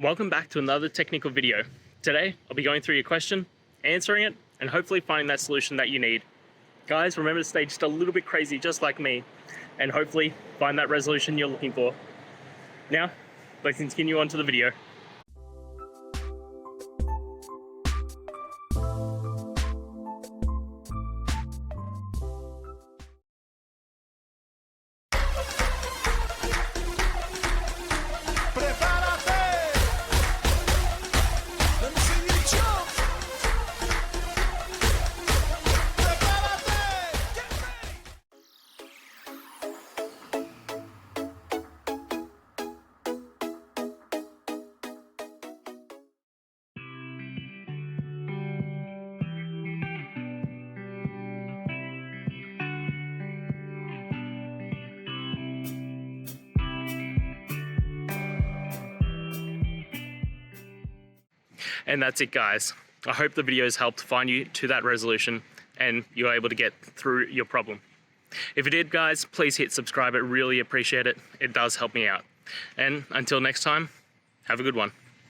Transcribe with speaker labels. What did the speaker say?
Speaker 1: Welcome back to another technical video. Today, I'll be going through your question, answering it, and hopefully finding that solution that you need. Guys, remember to stay just a little bit crazy, just like me, and hopefully find that resolution you're looking for. Now, let's continue on to the video. And that's it, guys. I hope the video has helped find you to that resolution and you're able to get through your problem. If it did, guys, please hit subscribe. I really appreciate it. It does help me out. And until next time, have a good one.